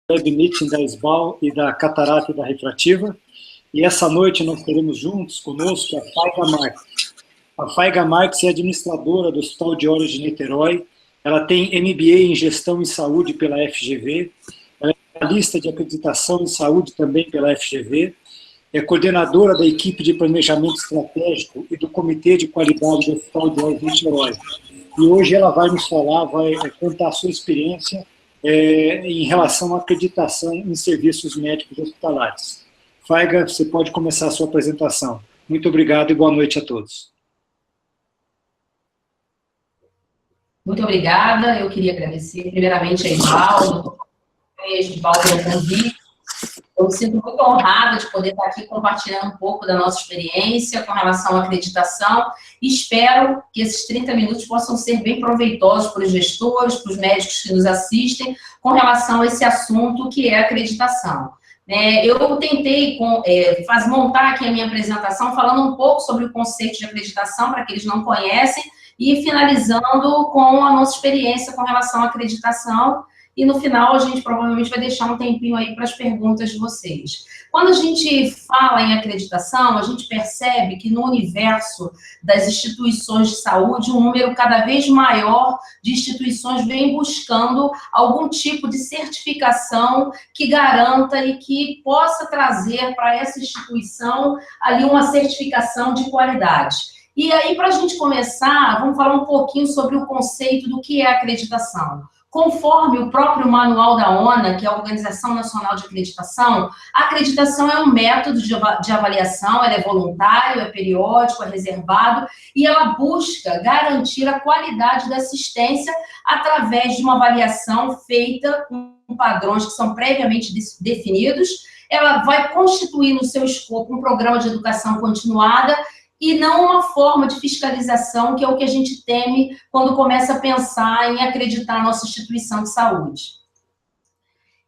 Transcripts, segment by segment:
Web Meeting da SBAL e da Catarata e da Refrativa. E essa noite nós teremos juntos conosco a Faiga Marques. A Faiga Marques é administradora do Hospital de Olhos de Niterói. Ela tem MBA em Gestão em Saúde pela FGV. Ela é analista de acreditação em saúde também pela FGV. É coordenadora da equipe de planejamento estratégico e do Comitê de Qualidade do Hospital de Olhos de Niterói. E hoje ela vai nos falar, vai contar a sua experiência em relação à acreditação em serviços médicos hospitalares. Faiga, você pode começar a sua apresentação. Muito obrigado e boa noite a todos. Muito obrigada. Eu queria agradecer primeiramente a Edvaldo pelo convite. Eu me sinto muito honrada de poder estar aqui compartilhando um pouco da nossa experiência com relação à acreditação e espero que esses 30 minutos possam ser bem proveitosos para os gestores, para os médicos que nos assistem, com relação a esse assunto que é a acreditação. Eu tentei montar aqui a minha apresentação falando um pouco sobre o conceito de acreditação, para aqueles que não conhecem, e finalizando com a nossa experiência com relação à acreditação. E no final a gente provavelmente vai deixar um tempinho aí para as perguntas de vocês. Quando a gente fala em acreditação, a gente percebe que no universo das instituições de saúde, um número cada vez maior de instituições vem buscando algum tipo de certificação que garanta e que possa trazer para essa instituição ali uma certificação de qualidade. E aí, para a gente começar, vamos falar um pouquinho sobre o conceito do que é acreditação. Conforme o próprio manual da ONA, que é a Organização Nacional de Acreditação, a acreditação é um método de avaliação, ela é voluntário, é periódico, é reservado, e ela busca garantir a qualidade da assistência através de uma avaliação feita com padrões que são previamente definidos. Ela vai constituir no seu escopo um programa de educação continuada e não uma forma de fiscalização, que é o que a gente teme quando começa a pensar em acreditar na nossa instituição de saúde.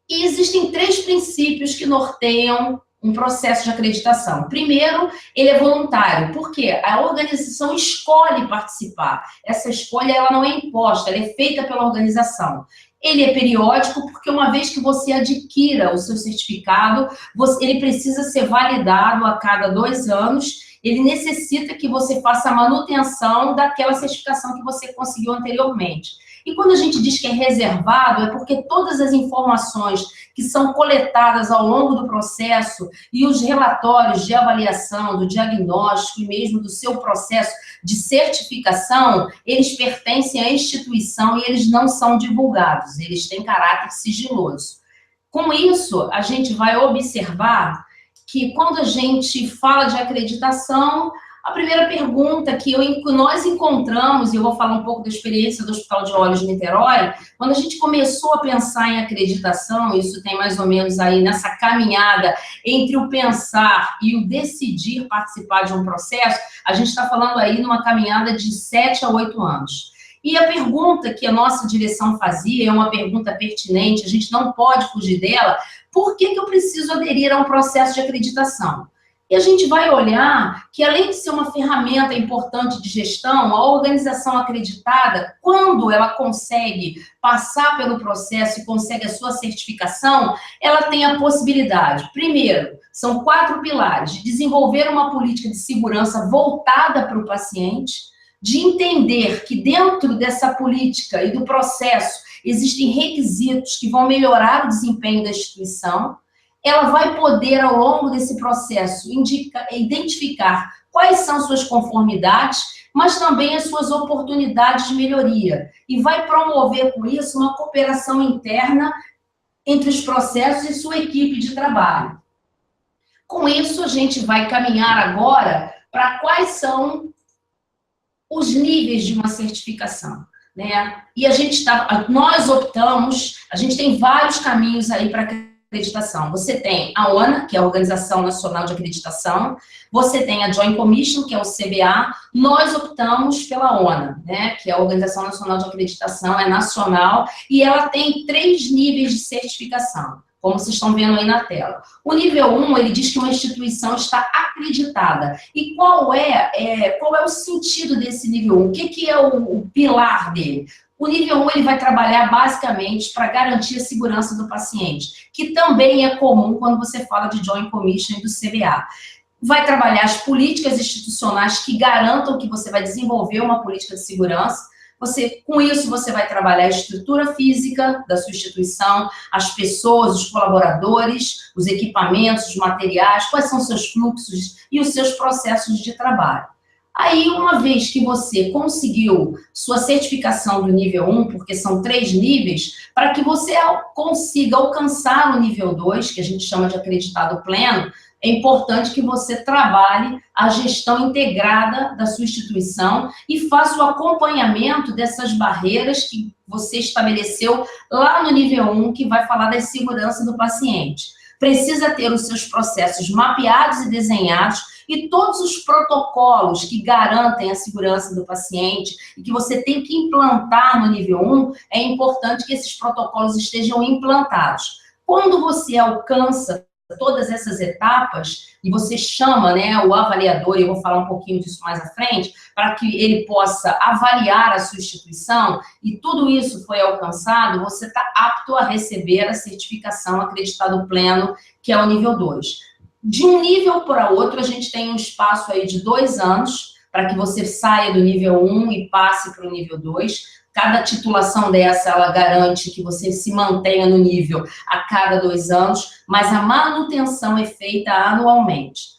E existem 3 princípios que norteiam um processo de acreditação. Primeiro, ele é voluntário, porque a organização escolhe participar. Essa escolha ela não é imposta, ela é feita pela organização. Ele é periódico, porque uma vez que você adquira o seu certificado, ele precisa ser validado a cada 2 anos. Ele necessita que você faça a manutenção daquela certificação que você conseguiu anteriormente. E quando a gente diz que é reservado, é porque todas as informações que são coletadas ao longo do processo e os relatórios de avaliação, do diagnóstico e mesmo do seu processo de certificação, eles pertencem à instituição e eles não são divulgados, eles têm caráter sigiloso. Com isso, a gente vai observar que quando a gente fala de acreditação, a primeira pergunta que nós encontramos, e eu vou falar um pouco da experiência do Hospital de Olhos de Niterói, quando a gente começou a pensar em acreditação, isso tem mais ou menos aí nessa caminhada entre o pensar e o decidir participar de um processo, a gente está falando aí numa caminhada de 7 a 8 anos. E a pergunta que a nossa direção fazia, é uma pergunta pertinente, a gente não pode fugir dela: por que eu preciso aderir a um processo de acreditação? E a gente vai olhar que, além de ser uma ferramenta importante de gestão, a organização acreditada, quando ela consegue passar pelo processo e consegue a sua certificação, ela tem a possibilidade, primeiro, são 4 pilares: de desenvolver uma política de segurança voltada para o paciente, de entender que dentro dessa política e do processo existem requisitos que vão melhorar o desempenho da instituição. Ela vai poder, ao longo desse processo, identificar quais são suas conformidades, mas também as suas oportunidades de melhoria. E vai promover, com isso, uma cooperação interna entre os processos e sua equipe de trabalho. Com isso, a gente vai caminhar agora para quais são os níveis de uma certificação, né? E nós optamos, a gente tem vários caminhos aí para acreditação. Você tem a ONA, que é a Organização Nacional de Acreditação, você tem a Joint Commission, que é o CBA, nós optamos pela ONA, né, que é a Organização Nacional de Acreditação, é nacional, e ela tem 3 níveis de certificação, como vocês estão vendo aí na tela. O nível 1, ele diz que uma instituição está acreditada. E qual é o sentido desse nível 1? O que é o pilar dele? O nível 1 ele vai trabalhar basicamente para garantir a segurança do paciente, que também é comum quando você fala de Joint Commission e do CBA. Vai trabalhar as políticas institucionais que garantam que você vai desenvolver uma política de segurança. Com isso, você vai trabalhar a estrutura física da sua instituição, as pessoas, os colaboradores, os equipamentos, os materiais, quais são os seus fluxos e os seus processos de trabalho. Aí, uma vez que você conseguiu sua certificação do nível 1, porque são 3 níveis, para que você consiga alcançar o nível 2, que a gente chama de acreditado pleno, é importante que você trabalhe a gestão integrada da sua instituição e faça o acompanhamento dessas barreiras que você estabeleceu lá no nível 1, que vai falar da segurança do paciente. Precisa ter os seus processos mapeados e desenhados e todos os protocolos que garantem a segurança do paciente e que você tem que implantar no nível 1, é importante que esses protocolos estejam implantados. Quando você alcança todas essas etapas, e você chama, né, o avaliador, e eu vou falar um pouquinho disso mais à frente, para que ele possa avaliar a sua instituição, e tudo isso foi alcançado, você está apto a receber a certificação acreditado pleno, que é o nível 2. De um nível para outro, a gente tem um espaço aí de 2 anos, para que você saia do nível 1 e passe para o nível 2. Cada titulação dessa, ela garante que você se mantenha no nível a cada 2 anos, mas a manutenção é feita anualmente.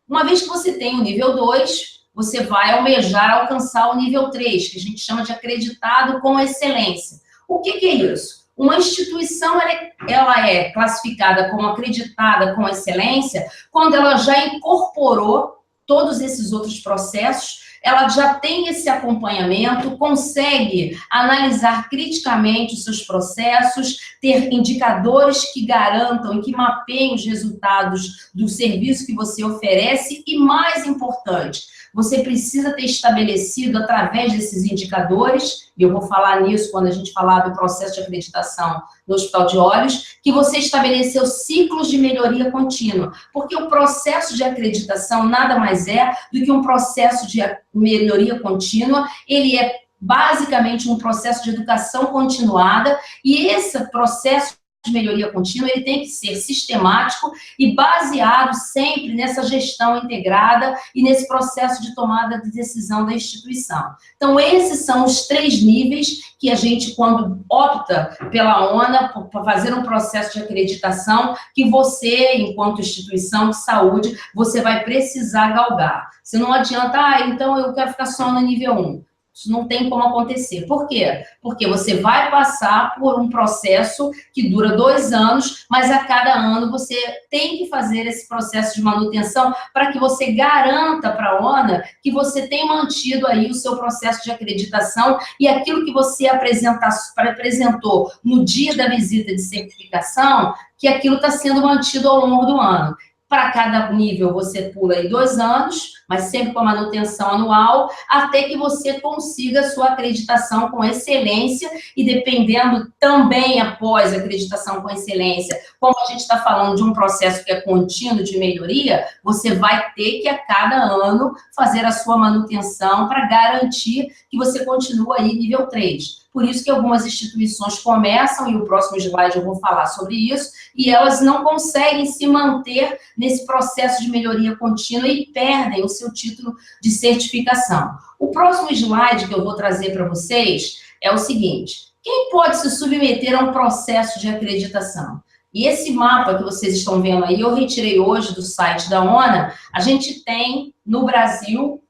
Uma vez que você tem o nível 2, você vai almejar alcançar o nível 3, que a gente chama de acreditado com excelência. O que é isso? Uma instituição, ela é classificada como acreditada com excelência quando ela já incorporou todos esses outros processos, ela já tem esse acompanhamento, consegue analisar criticamente os seus processos, ter indicadores que garantam e que mapeiem os resultados do serviço que você oferece e, mais importante, você precisa ter estabelecido, através desses indicadores, e eu vou falar nisso quando a gente falar do processo de acreditação no Hospital de Olhos, que você estabeleceu ciclos de melhoria contínua, porque o processo de acreditação nada mais é do que um processo de melhoria contínua, ele é basicamente um processo de educação continuada, e esse processo de melhoria contínua, ele tem que ser sistemático e baseado sempre nessa gestão integrada e nesse processo de tomada de decisão da instituição. Então, esses são os 3 níveis que a gente, quando opta pela ONA, para fazer um processo de acreditação, que você, enquanto instituição de saúde, você vai precisar galgar. Se não adianta, então eu quero ficar só no nível 1. Isso não tem como acontecer. Por quê? Porque você vai passar por um processo que dura 2 anos, mas a cada ano você tem que fazer esse processo de manutenção para que você garanta para a ONA que você tem mantido aí o seu processo de acreditação e aquilo que você apresentou no dia da visita de certificação, que aquilo está sendo mantido ao longo do ano. Para cada nível, você pula aí 2 anos, mas sempre com a manutenção anual, até que você consiga a sua acreditação com excelência, e dependendo também após a acreditação com excelência, como a gente está falando de um processo que é contínuo de melhoria, você vai ter que a cada ano fazer a sua manutenção para garantir que você continua aí nível 3. Por isso que algumas instituições começam, e o próximo slide eu vou falar sobre isso, e elas não conseguem se manter nesse processo de melhoria contínua e perdem o seu título de certificação. O próximo slide que eu vou trazer para vocês é o seguinte: quem pode se submeter a um processo de acreditação? E esse mapa que vocês estão vendo aí, eu retirei hoje do site da ONA. A gente tem no Brasil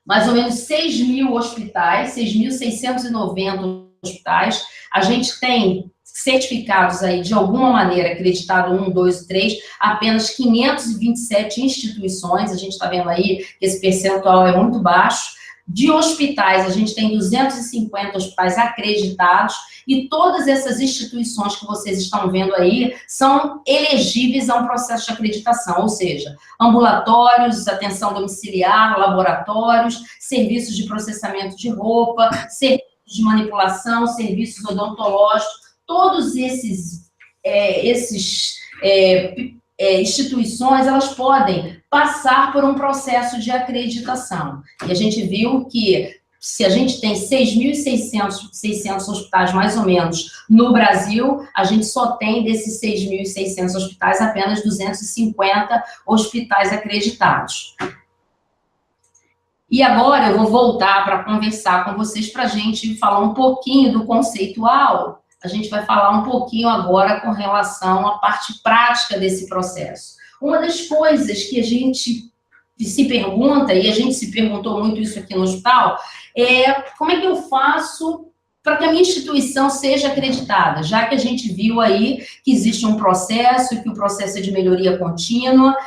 mais ou menos 6.000 hospitais, 6.690 hospitais. A gente tem certificados aí, de alguma maneira, acreditado 1, 2, 3, apenas 527 instituições. A gente está vendo aí que esse percentual é muito baixo. De hospitais, a gente tem 250 hospitais acreditados, e todas essas instituições que vocês estão vendo aí são elegíveis a um processo de acreditação, ou seja, ambulatórios, atenção domiciliar, laboratórios, serviços de processamento de roupa, serviços de manipulação, serviços odontológicos, todos esses instituições, elas podem passar por um processo de acreditação. E a gente viu que se a gente tem 6.600 hospitais, mais ou menos, no Brasil, a gente só tem desses 6.600 hospitais apenas 250 hospitais acreditados. E agora eu vou voltar para conversar com vocês para a gente falar um pouquinho do conceitual. A gente vai falar um pouquinho agora com relação à parte prática desse processo. Uma das coisas que a gente se pergunta, e a gente se perguntou muito isso aqui no hospital, é como é que eu faço para que a minha instituição seja acreditada, já que a gente viu aí que existe um processo, que o processo é de melhoria contínua.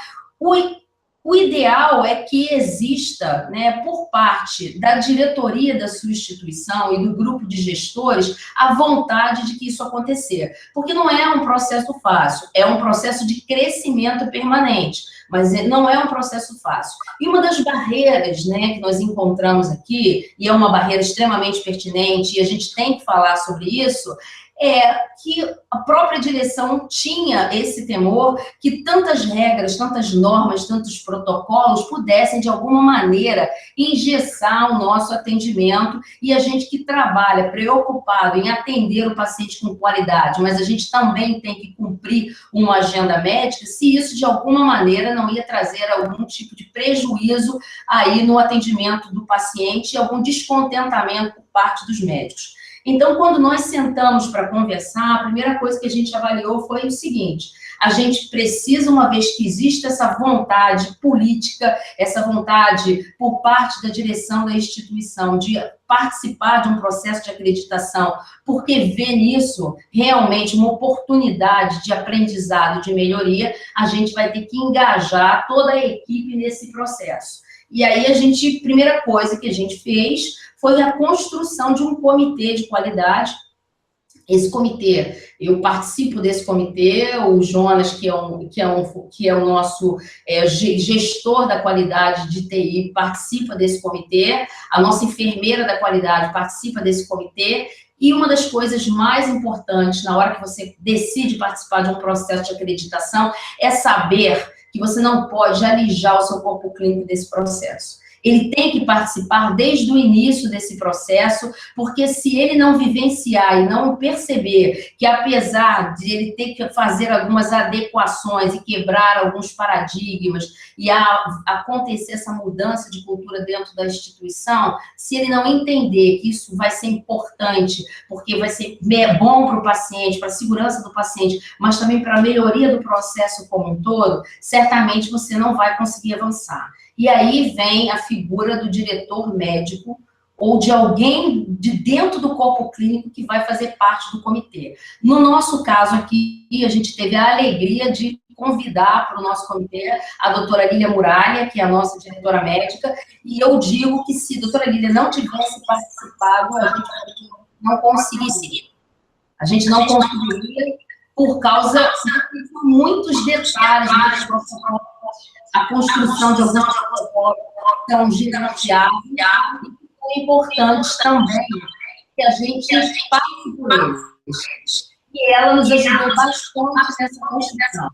O ideal é que exista, né, por parte da diretoria da sua instituição e do grupo de gestores, a vontade de que isso acontecer. Porque não é um processo fácil, é um processo de crescimento permanente, mas não é um processo fácil. E uma das barreiras, né, que nós encontramos aqui, e é uma barreira extremamente pertinente, e a gente tem que falar sobre isso, é que a própria direção tinha esse temor que tantas regras, tantas normas, tantos protocolos pudessem, de alguma maneira, engessar o nosso atendimento, e a gente que trabalha preocupado em atender o paciente com qualidade, mas a gente também tem que cumprir uma agenda médica, se isso, de alguma maneira, não ia trazer algum tipo de prejuízo aí no atendimento do paciente e algum descontentamento por parte dos médicos. Então, quando nós sentamos para conversar, a primeira coisa que a gente avaliou foi o seguinte: a gente precisa, uma vez que existe essa vontade política, essa vontade por parte da direção da instituição de participar de um processo de acreditação, porque vê nisso realmente uma oportunidade de aprendizado, de melhoria, a gente vai ter que engajar toda a equipe nesse processo. E aí, primeira coisa que a gente fez foi a construção de um comitê de qualidade. Esse comitê, eu participo desse comitê, o Jonas, que é o nosso gestor da qualidade de TI, participa desse comitê, a nossa enfermeira da qualidade participa desse comitê, e uma das coisas mais importantes na hora que você decide participar de um processo de acreditação é saber que você não pode alijar o seu corpo clínico desse processo. Ele tem que participar desde o início desse processo, porque se ele não vivenciar e não perceber que, apesar de ele ter que fazer algumas adequações e quebrar alguns paradigmas e acontecer essa mudança de cultura dentro da instituição, se ele não entender que isso vai ser importante, porque vai ser bom para o paciente, para a segurança do paciente, mas também para a melhoria do processo como um todo, certamente você não vai conseguir avançar. E aí vem a figura do diretor médico ou de alguém de dentro do corpo clínico que vai fazer parte do comitê. No nosso caso aqui, a gente teve a alegria de convidar para o nosso comitê a doutora Lília Muralha, que é a nossa diretora médica, e eu digo que se a doutora Lília não tivesse participado, a gente não conseguiria. A gente não conseguiria por causa de muitos detalhes do processo. A construção de alguns protocolos são gerenciados, e é importante também que a gente passe por eles. E ela nos ajudou bastante nessa construção.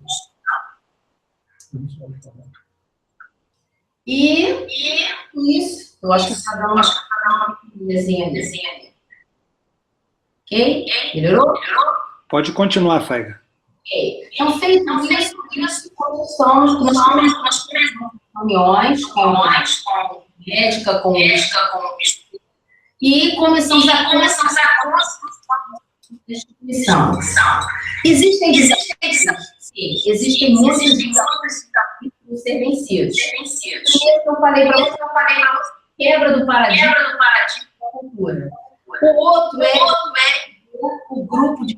E isso, eu acho que está dando uma desenho ali. Ok? Melhorou? Pode continuar, Faiga. Então, feito isso, nós temos reuniões com médica, com e começamos a instituição. Existem muitos desafios a ser vencidos. E eu falei para você, quebra do paradigma da cultura. O outro é o grupo de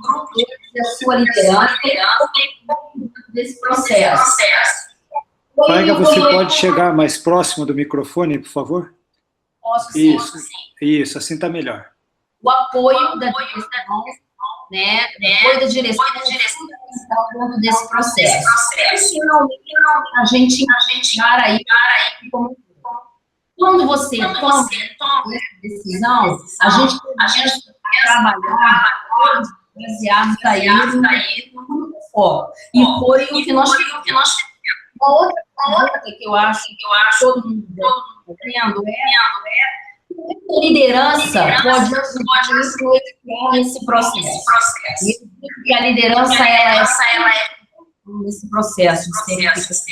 da sua liderança desse processo. Faiga, você pode chegar mais próximo do microfone, por favor? Posso sim. Isso, assim está melhor. O apoio da direção, né? O apoio da direção dentro desse processo. E, finalmente, a gente chegar aí como quando você toma essa decisão, a gente começa a trabalhar baseado no foco. E foi o que nós fizemos. Uma outra coisa que eu acho que todo mundo está vendo é A liderança pode influenciar nesse processo. E a liderança, ela é nesse processo de certificação.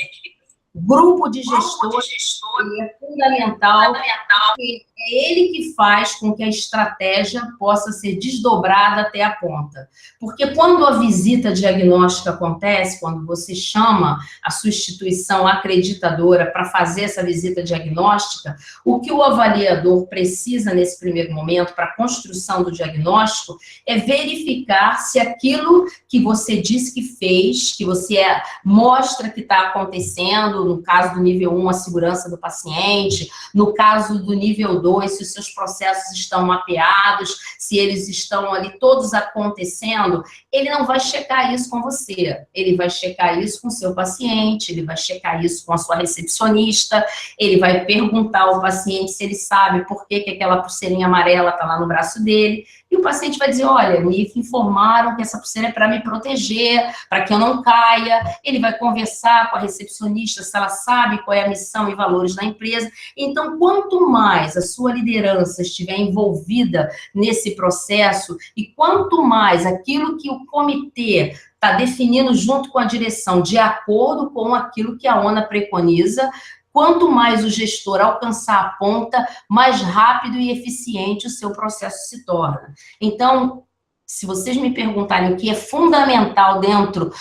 O grupo de gestores é fundamental, porque é ele que faz com que a estratégia possa ser desdobrada até a ponta. Porque quando a visita diagnóstica acontece, quando você chama a sua instituição acreditadora para fazer essa visita diagnóstica, o que o avaliador precisa nesse primeiro momento para a construção do diagnóstico é verificar se aquilo que você disse que fez, que você mostra que está acontecendo, no caso do nível 1, a segurança do paciente, no caso do nível 2, se os seus processos estão mapeados, se eles estão ali todos acontecendo, ele não vai checar isso com você, ele vai checar isso com o seu paciente, ele vai checar isso com a sua recepcionista, ele vai perguntar ao paciente se ele sabe por que aquela pulseirinha amarela está lá no braço dele, e o paciente vai dizer, olha, me informaram que essa pulseira é para me proteger, para que eu não caia. Ele vai conversar com a recepcionista se ela sabe qual é a missão e valores da empresa. Então, quanto mais a sua liderança estiver envolvida nesse processo e quanto mais aquilo que o comitê está definindo junto com a direção, de acordo com aquilo que a ONA preconiza, quanto mais o gestor alcançar a ponta, mais rápido e eficiente o seu processo se torna. Então, se vocês me perguntarem o que é fundamental dentro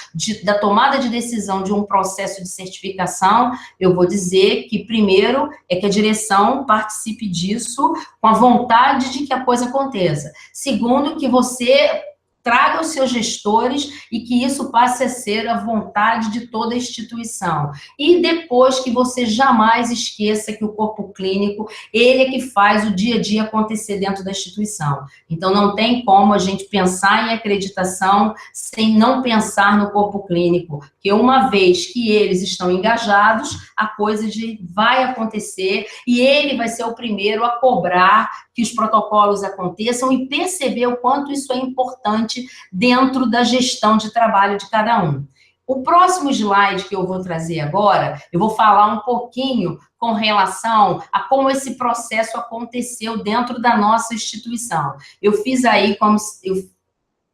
da tomada de decisão de um processo de certificação, eu vou dizer que, primeiro, é que a direção participe disso com a vontade de que a coisa aconteça. Segundo, que você traga os seus gestores e que isso passe a ser a vontade de toda a instituição. E depois que você jamais esqueça que o corpo clínico, ele é que faz o dia a dia acontecer dentro da instituição. Então, não tem como a gente pensar em acreditação sem não pensar no corpo clínico, porque uma vez que eles estão engajados, a coisa vai acontecer e ele vai ser o primeiro a cobrar que os protocolos aconteçam e perceber o quanto isso é importante dentro da gestão de trabalho de cada um. O próximo slide que eu vou trazer agora, eu vou falar um pouquinho com relação a como esse processo aconteceu dentro da nossa instituição. Eu fiz aí, como eu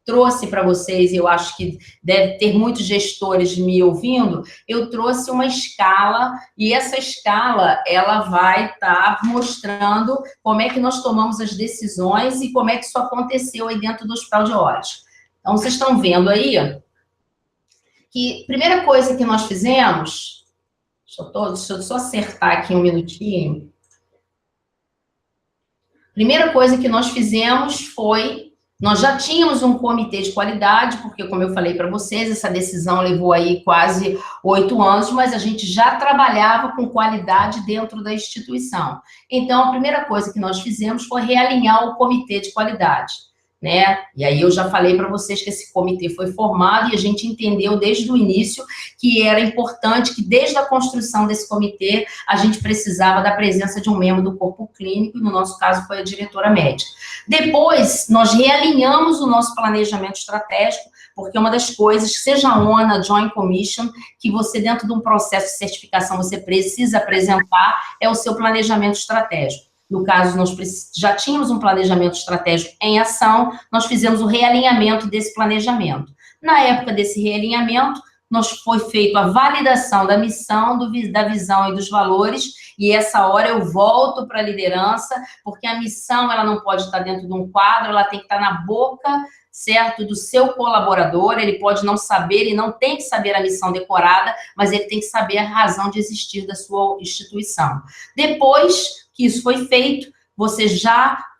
trouxe para vocês, eu acho que deve ter muitos gestores me ouvindo, eu trouxe uma escala, e essa escala, ela vai estar mostrando como é que nós tomamos as decisões e como é que isso aconteceu aí dentro do Hospital de Olhos. Então, vocês estão vendo aí que a primeira coisa que nós fizemos, deixa eu só acertar aqui um minutinho. A primeira coisa que nós fizemos foi, nós já tínhamos um comitê de qualidade, porque, como eu falei para vocês, essa decisão levou aí quase 8 anos, mas a gente já trabalhava com qualidade dentro da instituição. Então, a primeira coisa que nós fizemos foi realinhar o comitê de qualidade, né? E aí eu já falei para vocês que esse comitê foi formado e a gente entendeu desde o início que era importante que desde a construção desse comitê a gente precisava da presença de um membro do corpo clínico, e no nosso caso foi a diretora médica. Depois, nós realinhamos o nosso planejamento estratégico, porque uma das coisas, seja a ONA, Joint Commission, que você dentro de um processo de certificação você precisa apresentar, é o seu planejamento estratégico. No caso, nós já tínhamos um planejamento estratégico em ação, nós fizemos o realinhamento desse planejamento. Na época desse realinhamento, foi feita a validação da missão, da visão e dos valores, e essa hora eu volto para a liderança, porque a missão ela não pode estar dentro de um quadro, ela tem que estar na boca, certo, do seu colaborador. Ele pode não saber, ele não tem que saber a missão decorada, mas ele tem que saber a razão de existir da sua instituição. Depois que isso foi feito,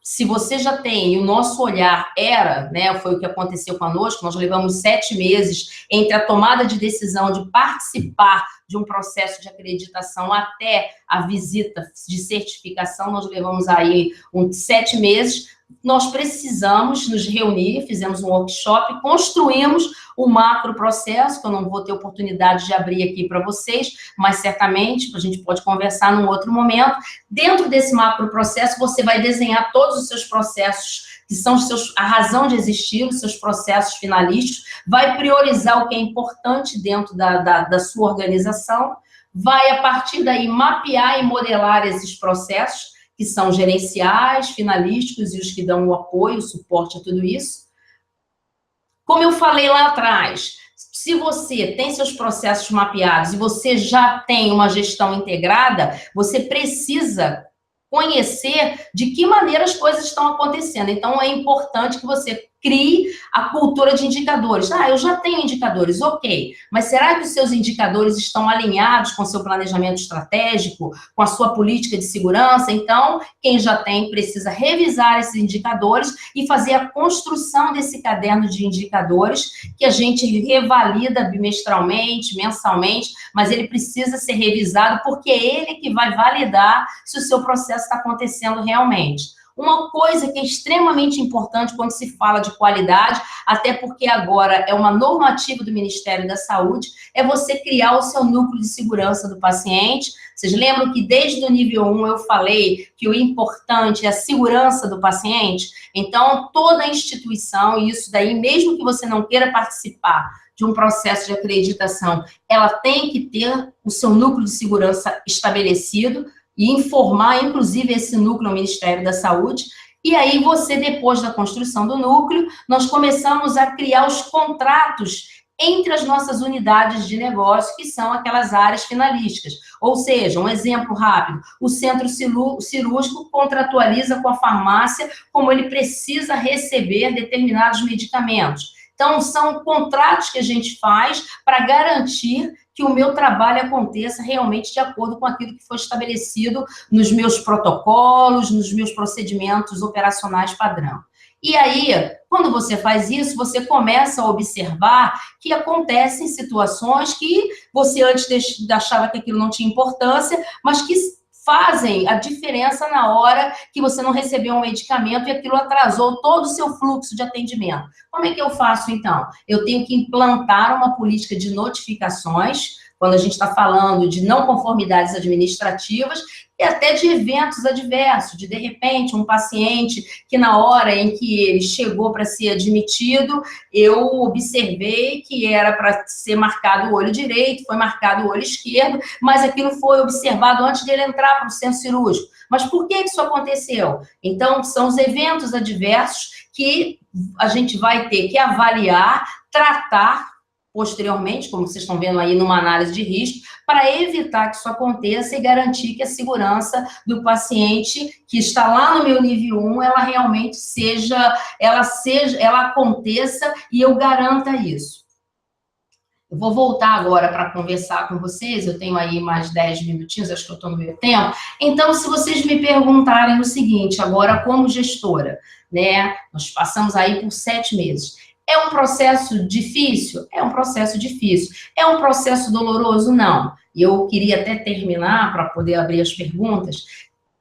se você já tem, e o nosso olhar era, né, foi o que aconteceu conosco, nós levamos 7 meses entre a tomada de decisão de participar de um processo de acreditação até a visita de certificação, nós levamos aí 7 meses, nós precisamos nos reunir, fizemos um workshop, construímos o macro processo, que eu não vou ter oportunidade de abrir aqui para vocês, mas certamente a gente pode conversar num outro momento. Dentro desse macro processo, você vai desenhar todos os seus processos, que são a razão de existir, os seus processos finalísticos, vai priorizar o que é importante dentro da sua organização, vai, a partir daí, mapear e modelar esses processos, que são gerenciais, finalísticos e os que dão o apoio, o suporte a tudo isso. Como eu falei lá atrás, se você tem seus processos mapeados e você já tem uma gestão integrada, você precisa conhecer de que maneira as coisas estão acontecendo. Então, é importante que você crie a cultura de indicadores. Ah, eu já tenho indicadores, ok. Mas será que os seus indicadores estão alinhados com o seu planejamento estratégico, com a sua política de segurança? Então, quem já tem precisa revisar esses indicadores e fazer a construção desse caderno de indicadores que a gente revalida bimestralmente, mensalmente, mas ele precisa ser revisado porque é ele que vai validar se o seu processo está acontecendo realmente. Uma coisa que é extremamente importante quando se fala de qualidade, até porque agora é uma normativa do Ministério da Saúde, é você criar o seu núcleo de segurança do paciente. Vocês lembram que desde o nível 1 eu falei que o importante é a segurança do paciente? Então, toda a instituição, e isso daí, mesmo que você não queira participar de um processo de acreditação, ela tem que ter o seu núcleo de segurança estabelecido, e informar, inclusive, esse núcleo ao Ministério da Saúde. E aí, você, depois da construção do núcleo, nós começamos a criar os contratos entre as nossas unidades de negócio, que são aquelas áreas finalísticas. Ou seja, um exemplo rápido, o centro cirúrgico contratualiza com a farmácia como ele precisa receber determinados medicamentos. Então, são contratos que a gente faz para garantir que o meu trabalho aconteça realmente de acordo com aquilo que foi estabelecido nos meus protocolos, nos meus procedimentos operacionais padrão. E aí, quando você faz isso, você começa a observar que acontecem situações que você antes achava que aquilo não tinha importância, mas que fazem a diferença na hora que você não recebeu um medicamento e aquilo atrasou todo o seu fluxo de atendimento. Como é que eu faço, então? Eu tenho que implantar uma política de notificações, quando a gente está falando de não conformidades administrativas, e até de eventos adversos, de repente, um paciente que na hora em que ele chegou para ser admitido, eu observei que era para ser marcado o olho direito, foi marcado o olho esquerdo, mas aquilo foi observado antes dele entrar para o centro cirúrgico. Mas por que isso aconteceu? Então, são os eventos adversos que a gente vai ter que avaliar, tratar posteriormente, como vocês estão vendo aí numa análise de risco, para evitar que isso aconteça e garantir que a segurança do paciente que está lá no meu nível 1, ela realmente ela aconteça e eu garanta isso. Eu vou voltar agora para conversar com vocês, eu tenho aí mais 10 minutinhos, acho que eu estou no meu tempo. Então, se vocês me perguntarem o seguinte, agora como gestora, né, nós passamos aí por 7 meses. É um processo difícil? É um processo difícil. É um processo doloroso? Não. E eu queria até terminar, para poder abrir as perguntas.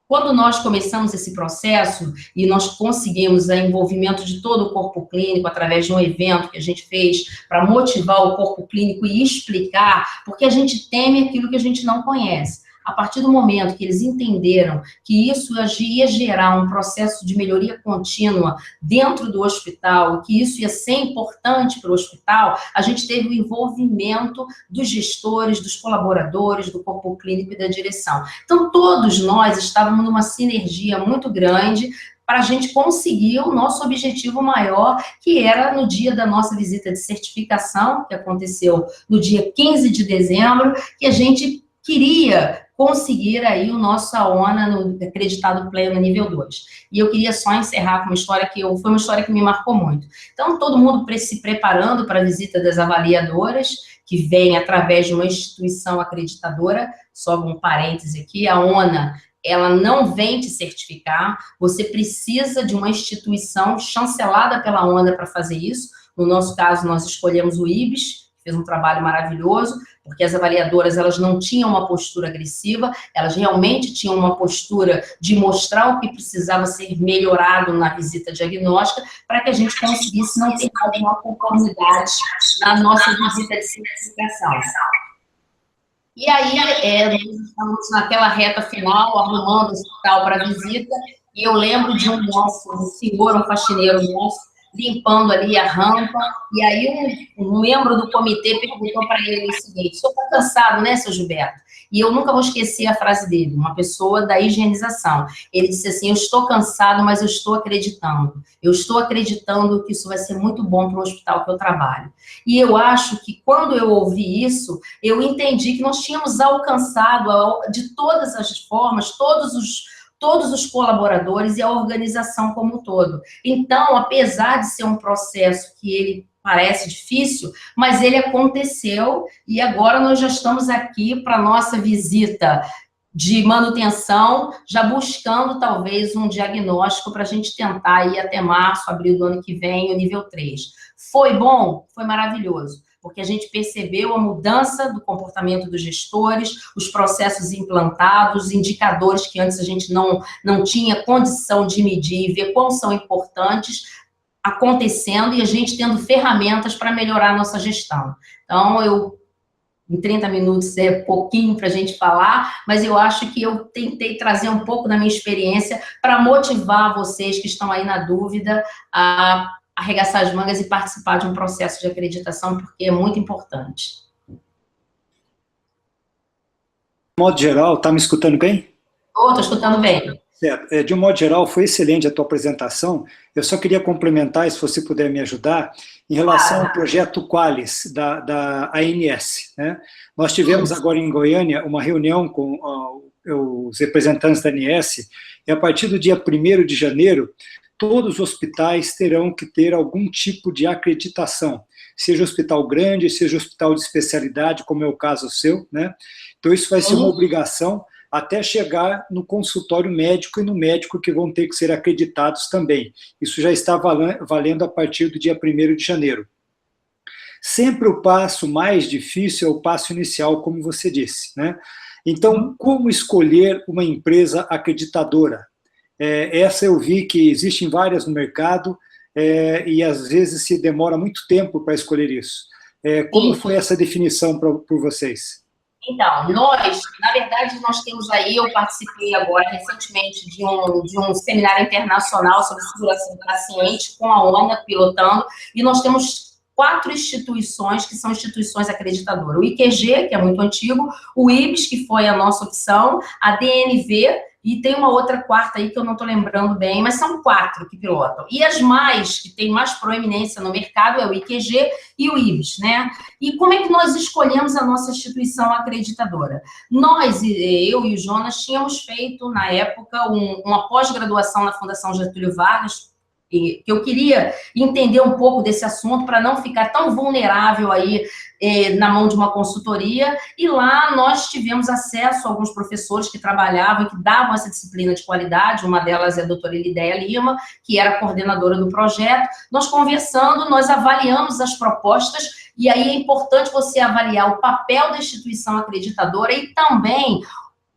Quando nós começamos esse processo e nós conseguimos o envolvimento de todo o corpo clínico através de um evento que a gente fez para motivar o corpo clínico e explicar, porque a gente teme aquilo que a gente não conhece. A partir do momento que eles entenderam que isso ia gerar um processo de melhoria contínua dentro do hospital, que isso ia ser importante para o hospital, a gente teve o envolvimento dos gestores, dos colaboradores, do corpo clínico e da direção. Então, todos nós estávamos numa sinergia muito grande para a gente conseguir o nosso objetivo maior, que era no dia da nossa visita de certificação, que aconteceu no dia 15 de dezembro, que a gente queria conseguir aí o nosso AONA no acreditado pleno nível 2. E eu queria só encerrar com uma história foi uma história que me marcou muito. Então, todo mundo se preparando para a visita das avaliadoras, que vem através de uma instituição acreditadora, só um parêntese aqui, a ONA, ela não vem te certificar, você precisa de uma instituição chancelada pela ONA para fazer isso. No nosso caso, nós escolhemos o IBS, que fez um trabalho maravilhoso, porque as avaliadoras, elas não tinham uma postura agressiva, elas realmente tinham uma postura de mostrar o que precisava ser melhorado na visita diagnóstica, para que a gente conseguisse não ter mais uma conformidade na nossa visita de certificação. E aí, nós estamos naquela reta final, arrumando o hospital para a visita, e eu lembro de um senhor, um faxineiro nosso, limpando ali a rampa, e aí um membro do comitê perguntou para ele o seguinte: o senhor está cansado, né, seu Gilberto? E eu nunca vou esquecer a frase dele, uma pessoa da higienização. Ele disse assim: eu estou cansado, mas eu estou acreditando. Eu estou acreditando que isso vai ser muito bom para o hospital que eu trabalho. E eu acho que quando eu ouvi isso, eu entendi que nós tínhamos alcançado, de todas as formas, todos os colaboradores e a organização como um todo. Então, apesar de ser um processo que ele parece difícil, mas ele aconteceu e agora nós já estamos aqui para a nossa visita de manutenção, já buscando talvez um diagnóstico para a gente tentar ir até março, abril do ano que vem, o nível 3. Foi bom? Foi maravilhoso, porque a gente percebeu a mudança do comportamento dos gestores, os processos implantados, indicadores que antes a gente não tinha condição de medir e ver quão são importantes, acontecendo e a gente tendo ferramentas para melhorar a nossa gestão. Então, em 30 minutos é pouquinho para a gente falar, mas eu acho que eu tentei trazer um pouco da minha experiência para motivar vocês que estão aí na dúvida a arregaçar as mangas e participar de um processo de acreditação, porque é muito importante. De modo geral, está me escutando bem? Estou escutando bem. Certo. De um modo geral, foi excelente a tua apresentação. Eu só queria complementar, se você puder me ajudar, em relação ao projeto Qualis, da ANS. Né? Nós tivemos agora em Goiânia uma reunião com os representantes da ANS, e a partir do dia 1º de janeiro, todos os hospitais terão que ter algum tipo de acreditação, seja hospital grande, seja hospital de especialidade, como é o caso seu, né? Então isso vai ser uma obrigação até chegar no consultório médico e no médico que vão ter que ser acreditados também. Isso já está valendo a partir do dia 1º de janeiro. Sempre o passo mais difícil é o passo inicial, como você disse, né? Então, como escolher uma empresa acreditadora? Essa eu vi que existem várias no mercado e às vezes se demora muito tempo para escolher isso. Como foi essa definição por vocês? Então, na verdade, nós temos aí, eu participei agora recentemente de um seminário internacional sobre segurança do paciente com a ONA pilotando, e nós temos 4 instituições que são instituições acreditadoras. O IQG, que é muito antigo, o IBS, que foi a nossa opção, a DNV, e tem uma outra quarta aí que eu não estou lembrando bem, mas são 4 que pilotam. E as que têm mais proeminência no mercado, é o IQG e o IBS, né? E como é que nós escolhemos a nossa instituição acreditadora? Eu e o Jonas, tínhamos feito, na época, uma pós-graduação na Fundação Getúlio Vargas, que eu queria entender um pouco desse assunto para não ficar tão vulnerável aí na mão de uma consultoria, e lá nós tivemos acesso a alguns professores que trabalhavam e que davam essa disciplina de qualidade. Uma delas é a doutora Elidéia Lima, que era a coordenadora do projeto. Nós conversando, nós avaliamos as propostas, e aí é importante você avaliar o papel da instituição acreditadora e também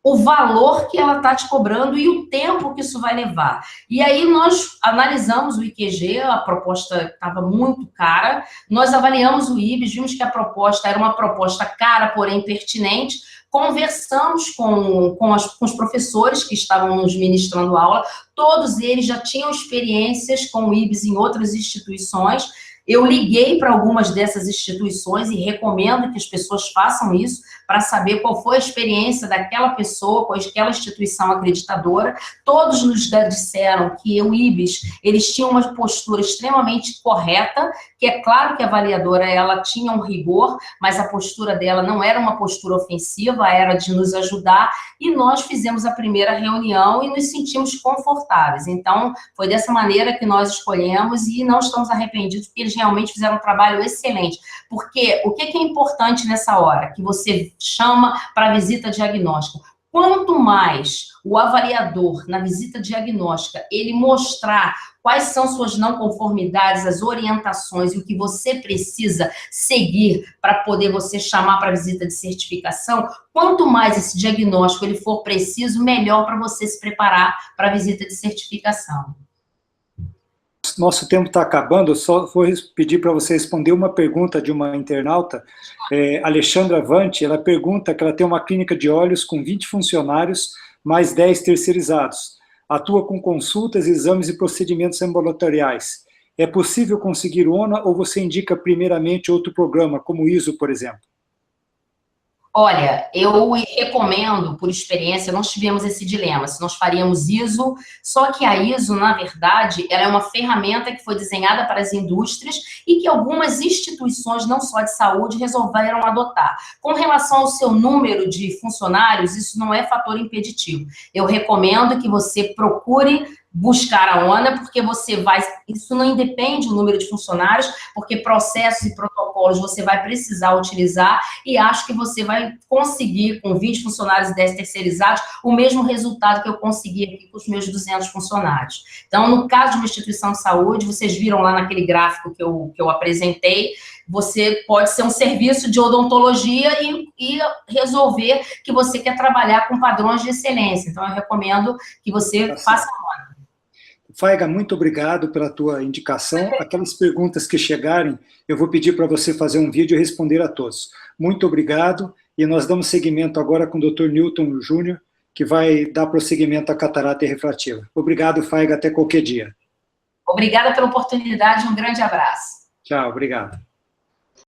o valor que ela está te cobrando e o tempo que isso vai levar. E aí nós analisamos o IQG, a proposta estava muito cara, nós avaliamos o IBS, vimos que a proposta era uma proposta cara, porém pertinente, conversamos com os professores que estavam nos ministrando aula, todos eles já tinham experiências com o IBS em outras instituições. Eu liguei para algumas dessas instituições e recomendo que as pessoas façam isso para saber qual foi a experiência daquela pessoa com aquela instituição acreditadora. Todos nos disseram que o IBS, eles tinham uma postura extremamente correta, que é claro que a avaliadora, ela tinha um rigor, mas a postura dela não era uma postura ofensiva, era de nos ajudar, e nós fizemos a primeira reunião e nos sentimos confortáveis. Então, foi dessa maneira que nós escolhemos e não estamos arrependidos, porque eles realmente fizeram um trabalho excelente. Porque o que é importante nessa hora? Que você chama para visita diagnóstica. Quanto mais o avaliador, na visita diagnóstica, ele mostrar quais são suas não conformidades, as orientações e o que você precisa seguir para poder você chamar para a visita de certificação, quanto mais esse diagnóstico ele for preciso, melhor para você se preparar para a visita de certificação. Nosso tempo está acabando, eu só vou pedir para você responder uma pergunta de uma internauta, Alexandra Vante. Ela pergunta que ela tem uma clínica de olhos com 20 funcionários, mais 10 terceirizados. Atua com consultas, exames e procedimentos ambulatoriais. É possível conseguir ONA ou você indica primeiramente outro programa, como o ISO, por exemplo? Olha, eu recomendo, por experiência, nós tivemos esse dilema, se nós faríamos ISO, só que a ISO, na verdade, ela é uma ferramenta que foi desenhada para as indústrias e que algumas instituições, não só de saúde, resolveram adotar. Com relação ao seu número de funcionários, isso não é fator impeditivo. Eu recomendo que você procure buscar a ONA, porque você vai, isso não independe do número de funcionários, porque processos e protocolos você vai precisar utilizar, e acho que você vai conseguir, com 20 funcionários e 10 terceirizados, o mesmo resultado que eu consegui aqui com os meus 200 funcionários. Então, no caso de uma instituição de saúde, vocês viram lá naquele gráfico que eu apresentei, você pode ser um serviço de odontologia e resolver que você quer trabalhar com padrões de excelência. Então, eu recomendo que você faça a ONA. Faiga, muito obrigado pela tua indicação. Aquelas perguntas que chegarem, eu vou pedir para você fazer um vídeo e responder a todos. Muito obrigado, e nós damos seguimento agora com o Dr. Newton Júnior, que vai dar prosseguimento à catarata refrativa. Obrigado, Faiga, até qualquer dia. Obrigada pela oportunidade, um grande abraço. Tchau, obrigado.